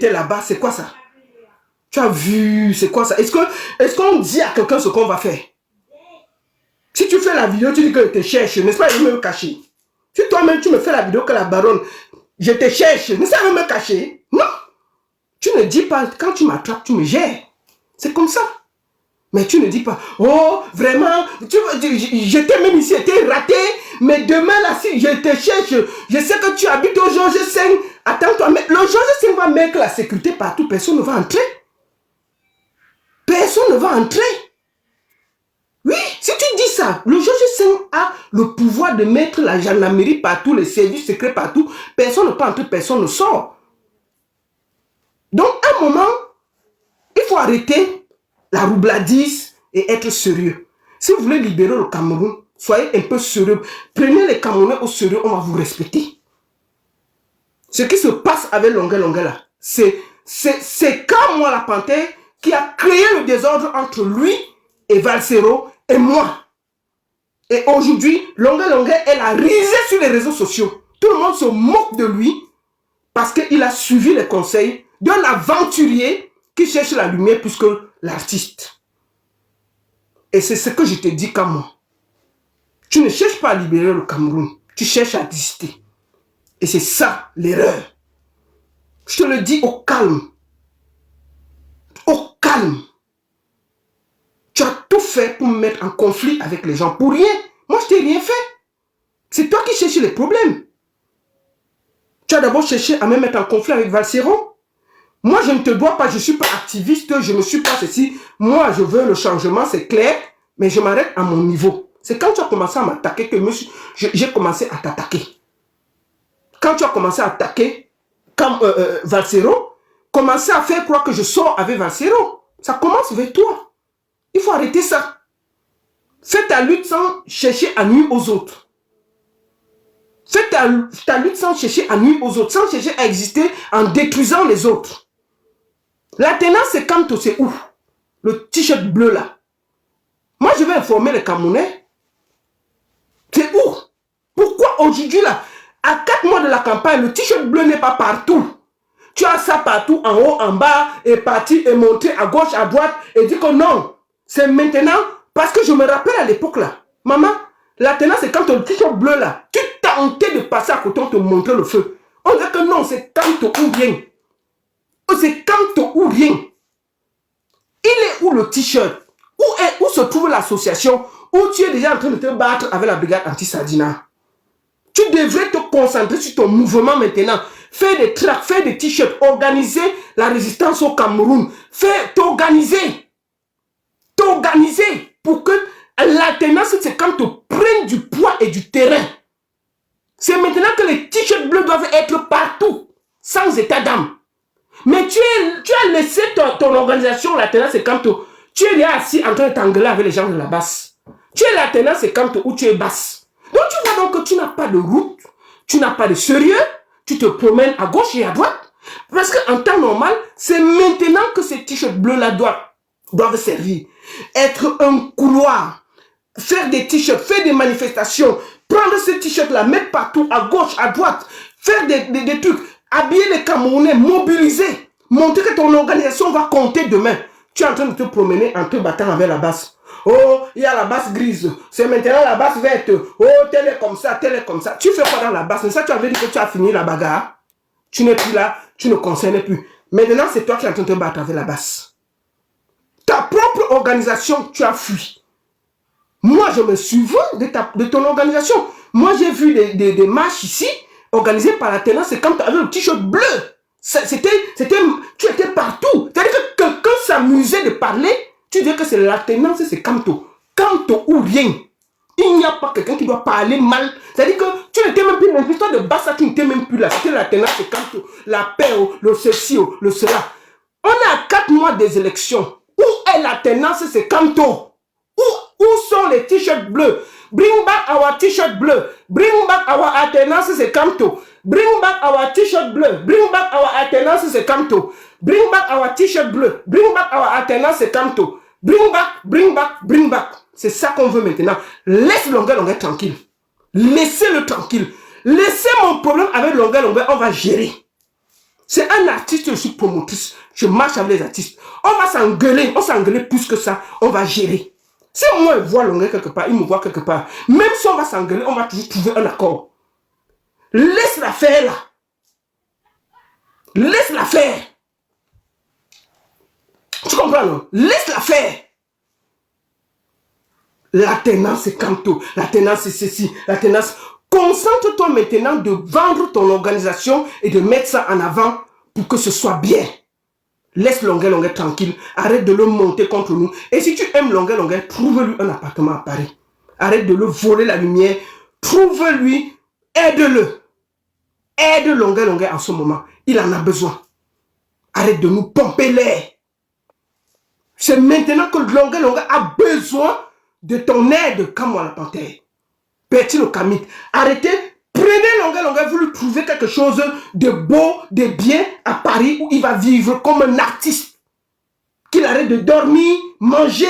était là-bas, c'est quoi ça? Tu as vu, c'est quoi ça? Est-ce qu'on dit à quelqu'un ce qu'on va faire? Si tu fais la vidéo, tu dis que je te cherche, n'est-ce pas, je vais me cacher. Si toi-même, tu me fais la vidéo que la baronne, je te cherche, n'est-ce pas, je vais me cacher? Non. Tu ne dis pas, quand tu m'attrapes, tu me gères. C'est comme ça. Mais tu ne dis pas, oh, vraiment, j'étais même ici, j'étais raté, mais demain, là, si je te cherche, je sais que tu habites au Georges V. Attends-toi, mais le Georges V va mettre la sécurité partout, personne ne va entrer. Personne ne va entrer. Oui, si tu dis ça, le Georges V a le pouvoir de mettre la gendarmerie partout, les services secrets partout, personne ne peut entrer, personne ne sort. Donc, à un moment, il faut arrêter la roubladise et être sérieux. Si vous voulez libérer le Cameroun, soyez un peu sérieux. Prenez les Camerounais au sérieux, on va vous respecter. Ce qui se passe avec Longuet là, c'est comme moi la panthère qui a créé le désordre entre lui et Valsero et moi. Et aujourd'hui, Longuet elle a risé sur les réseaux sociaux. Tout le monde se moque de lui parce qu'il a suivi les conseils d'un aventurier qui cherche la lumière plus que l'artiste. Et c'est ce que je te dis comme moi. Tu ne cherches pas à libérer le Cameroun, tu cherches à exister. Et c'est ça l'erreur. Je te le dis au calme. Au calme. Tu as tout fait pour me mettre en conflit avec les gens. Pour rien. Moi, je t'ai rien fait. C'est toi qui cherches les problèmes. Tu as d'abord cherché à me mettre en conflit avec Valsero. Moi, je ne te dois pas, je ne suis pas activiste, je ne suis pas ceci. Moi, je veux le changement, c'est clair, mais je m'arrête à mon niveau. C'est quand tu as commencé à m'attaquer que j'ai commencé à t'attaquer. Quand tu as commencé à attaquer comme Valsero, commencer à faire croire que je sors avec Valsero. Ça commence avec toi. Il faut arrêter ça. Fais ta lutte sans chercher à nuire aux autres. Fais ta lutte sans chercher à nuire aux autres, sans chercher à exister en détruisant les autres. La tenance, c'est quand c'est où? Le t-shirt bleu là. Moi, je vais informer les Camerounais. C'est où? Pourquoi aujourd'hui là, à 4 mois de la campagne, le t-shirt bleu n'est pas partout? Tu as ça partout, en haut, en bas, et parti, et monté à gauche, à droite, et dit que non. C'est maintenant, parce que je me rappelle à l'époque là. Maman, la tenance, c'est quand le t-shirt bleu là, tu tentais de passer à côté, on te montrait le feu. On dit que non, c'est quand ou rien. C'est quand ou rien. Il est où le t-shirt? Où se trouve l'association où tu es déjà en train de te battre avec la brigade anti-Sardina? Tu devrais te concentrer sur ton mouvement maintenant. Faire des tracts, faire des t-shirts, organiser la résistance au Cameroun. T'organiser. T'organiser pour que l'alternance, c'est quand tu prennes du poids et du terrain. C'est maintenant que les t-shirts bleus doivent être partout, sans état d'âme. Mais tu as laissé ton organisation, la tenance, c'est quand tu es là assis en train de t'engueuler avec les gens de la basse. Tu es la tenance, c'est quand où tu es basse. Donc tu vois donc que tu n'as pas de route, tu n'as pas de sérieux, tu te promènes à gauche et à droite. Parce qu'en temps normal, c'est maintenant que ces t-shirts bleus-là doivent servir. Être un couloir, faire des t-shirts, faire des manifestations, prendre ces t-shirts-là, mettre partout, à gauche, à droite, faire des trucs. Habiller les Camerounais, mobiliser, montrer que ton organisation va compter demain. Tu es en train de te promener en te battant avec la basse. Oh, il y a la basse grise. C'est maintenant la basse verte. Oh, telle est comme ça, telle est comme ça. Tu fais quoi dans la basse? Mais ça, tu avais dit que tu as fini la bagarre. Tu n'es plus là, tu ne concernes plus. Maintenant, c'est toi qui es en train de te battre avec la basse. Ta propre organisation, tu as fui. Moi, je me souviens de ton organisation. Moi, j'ai vu des marches ici. Organisé par la tenance, c'est quand tu avais le t-shirt bleu. Tu étais partout. C'est-à-dire que quelqu'un s'amusait de parler, tu dis que c'est la tenance, c'est Kanto. Kanto ou rien. Il n'y a pas quelqu'un qui doit parler mal. C'est-à-dire que tu n'étais même plus dans l'histoire de Bassa, tu n'étais même plus là. C'était la tenance, c'est Kanto. La paix, le ceci, le cela. On est à 4 mois des élections. Où est la tenance, c'est Kanto? Où sont les t-shirts bleus? Bring back our t-shirt bleu. Bring back our alternance, c'est Kanto. Bring back our t-shirt bleu. Bring back our alternance, c'est Kanto. Bring back our t-shirt bleu. Bring back our alternance, c'est Kanto. Bring back, bring back, bring back. C'est ça qu'on veut maintenant. Laisse Longuet tranquille. Laissez-le tranquille. Laissez mon problème avec Longuet, on va gérer. C'est un artiste, je suis promotrice. Je marche avec les artistes. On va s'engueuler. On s'engueuler plus que ça. On va gérer. Si moi, il voit Longuet quelque part, il me voit quelque part. Même si on va s'engueuler, on va toujours trouver un accord. Laisse-la faire, là. Laisse-la faire. Tu comprends, non? Laisse-la faire. La tenance, c'est Kanto. La tenance, c'est ceci. La tenance. Concentre-toi maintenant de vendre ton organisation et de mettre ça en avant pour que ce soit bien. Laisse Longuet tranquille. Arrête de le monter contre nous. Et si tu aimes Longuet, trouve-lui un appartement à Paris. Arrête de le voler la lumière. Trouve-lui. Aide-le. Aide Longuet en ce moment. Il en a besoin. Arrête de nous pomper l'air. C'est maintenant que Longuet a besoin de ton aide, comme moi la panthère. Petit le camite. Arrêtez. Prenez Longuet, vous lui trouvez quelque chose de beau, de bien à Paris où il va vivre comme un artiste. Qu'il arrête de dormir, manger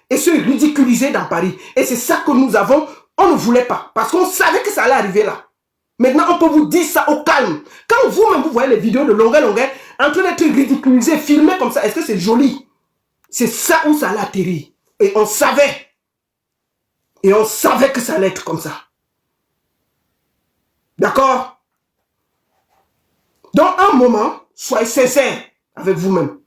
et se ridiculiser dans Paris. Et c'est ça que nous avons. On ne voulait pas. Parce qu'on savait que ça allait arriver là. Maintenant, on peut vous dire ça au calme. Quand vous-même, vous voyez les vidéos de Longuet en train d'être ridiculisé, filmé comme ça, est-ce que c'est joli? C'est ça où ça allait atterrir. Et on savait. Et on savait que ça allait être comme ça. D'accord? Dans un moment, soyez sincère avec vous-même.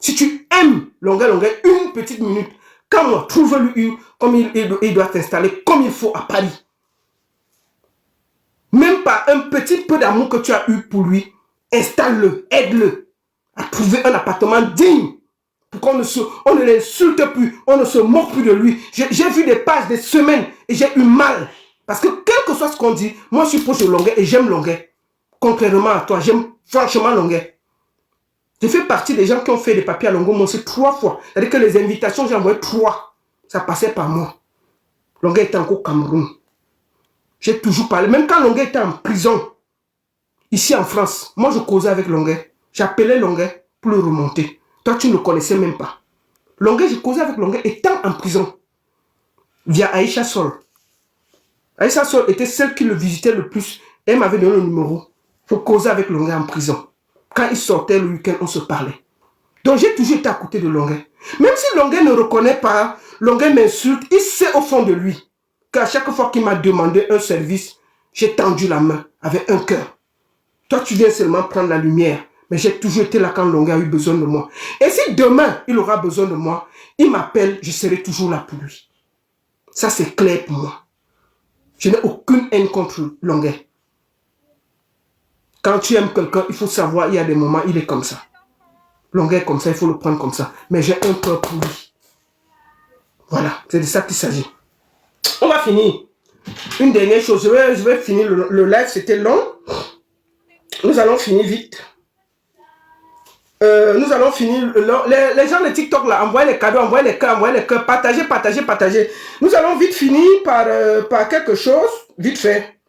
Si tu aimes Longuet, une petite minute, quand moi, trouve-lui une, comme il doit t'installer comme il faut à Paris. Même pas un petit peu d'amour que tu as eu pour lui, installe-le, aide-le à trouver un appartement digne. Pour qu'on ne l'insulte plus, on ne se moque plus de lui. J'ai vu des pages, des semaines, et j'ai eu mal. Parce que quel que soit ce qu'on dit, moi je suis proche de Longuet et j'aime Longuet. Contrairement à toi, j'aime franchement Longuet. Je fais partie des gens qui ont fait des papiers à Longuet, moi c'est 3 fois. C'est-à-dire que les invitations, j'ai envoyé 3. Ça passait par moi. Longuet était encore au Cameroun. J'ai toujours parlé. Même quand Longuet était en prison, ici en France, moi je causais avec Longuet. J'appelais Longuet pour le remonter. Toi, tu ne le connaissais même pas. Longuet, je causais avec Longuet étant en prison. Via Aïcha Sol. Aïcha Sol était celle qui le visitait le plus. Elle m'avait donné le numéro. Je causais avec Longuet en prison. Quand il sortait le week-end, on se parlait. Donc j'ai toujours été à côté de Longuet. Même si Longuet ne reconnaît pas, Longuet m'insulte, il sait au fond de lui qu'à chaque fois qu'il m'a demandé un service, j'ai tendu la main avec un cœur. Toi, tu viens seulement prendre la lumière. Mais j'ai toujours été là quand Longuet a eu besoin de moi. Et si demain, il aura besoin de moi, il m'appelle, je serai toujours là pour lui. Ça, c'est clair pour moi. Je n'ai aucune haine contre Longuet. Quand tu aimes quelqu'un, il faut savoir, il y a des moments, il est comme ça. Longuet est comme ça, il faut le prendre comme ça. Mais j'ai un cœur pour lui. Voilà, c'est de ça qu'il s'agit. On va finir. Une dernière chose, je vais finir le live, c'était long. Nous allons finir vite. Nous allons finir. Les gens de TikTok là, envoyez les cadeaux, envoyez les cœurs, partagez. Nous allons vite finir par quelque chose, vite fait.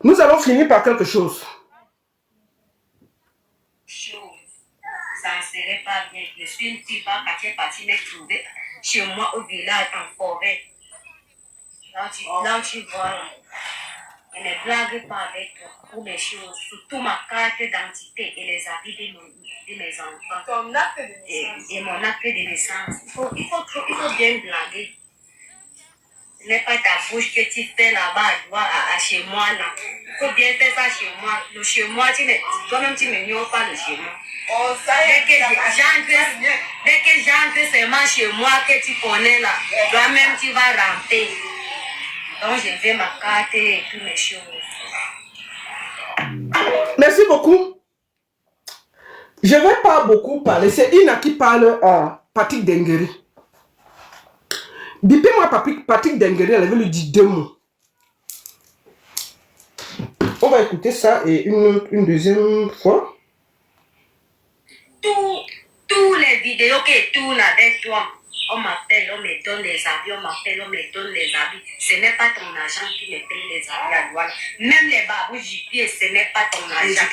Nous allons finir par quelque chose. Ça ne serait pas bien. Je suis une fille qui est partie me trouver chez moi au village en forêt. Là tu vois, je ne blague pas avec toi pour mes choses, surtout ma carte d'identité et les habits de mes enfants. Ton acte de naissance. Et mon acte de naissance. Il faut bien blaguer. Ce n'est pas ta bouche que tu fais là-bas à chez moi là. Il faut bien faire ça chez moi. Le chez moi, toi-même tu ne m'ignores pas le chez moi. Oh, ça y est, dès que j'entre seulement chez moi que tu connais là, toi-même tu vas ramper. Donc je vais ma carte et toutes mes choses. Merci beaucoup. Je ne vais pas beaucoup parler. C'est Ina qui parle à Patrick Dengueri. Depuis moi, Patrick Dengueri, elle avait lui dit 2 mots. On va écouter ça et une deuxième fois. Tous les vidéos qui tournent avec toi, on m'appelle, on me donne les habits, on m'appelle, on me donne les habits. Ce n'est pas ton agent qui me paye les habits à douane. Même les babous du pied, ce n'est pas ton agent.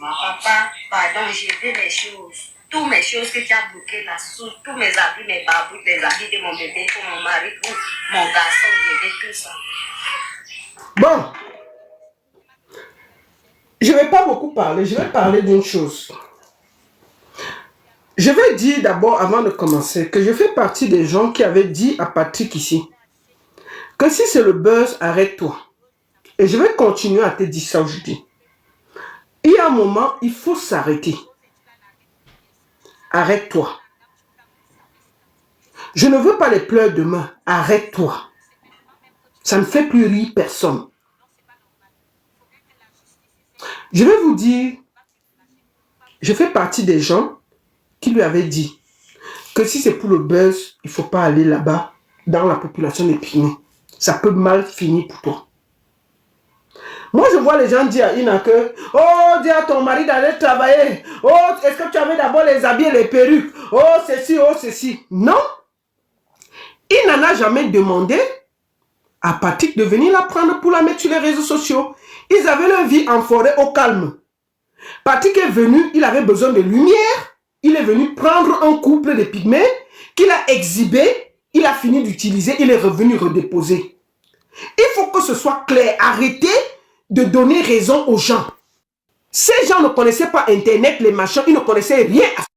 Papa, pardon, j'ai vu les choses. Toutes mes choses que tu as bouquées là, tous mes habits, mes babous, les habits de mon bébé, pour mon mari, pour mon garçon, j'ai vu tout ça. Bon. Je ne vais pas beaucoup parler, je vais parler d'une chose. Je vais dire d'abord, avant de commencer, que je fais partie des gens qui avaient dit à Patrick ici, que si c'est le buzz, arrête-toi. Et je vais continuer à te dire ça aujourd'hui. Il y a un moment, il faut s'arrêter. Arrête-toi. Je ne veux pas les pleurs demain. Arrête-toi. Ça ne fait plus rire personne. Je vais vous dire, je fais partie des gens qui lui avaient dit que si c'est pour le buzz, il ne faut pas aller là-bas dans la population d'Épinay. Ça peut mal finir pour toi. Moi, je vois les gens dire à Ina que « Oh, dis à ton mari d'aller travailler. Oh, est-ce que tu avais d'abord les habits et les perruques? Oh, ceci, oh, ceci. » Non. Il n'en a jamais demandé à Patrick de venir la prendre pour la mettre sur les réseaux sociaux. Ils avaient leur vie en forêt au calme. Patrick est venu, il avait besoin de lumière. Il est venu prendre un couple de pygmées qu'il a exhibé. Il a fini d'utiliser, il est revenu redéposer. Il faut que ce soit clair. Arrêtez de donner raison aux gens. Ces gens ne connaissaient pas Internet, les machins, ils ne connaissaient rien.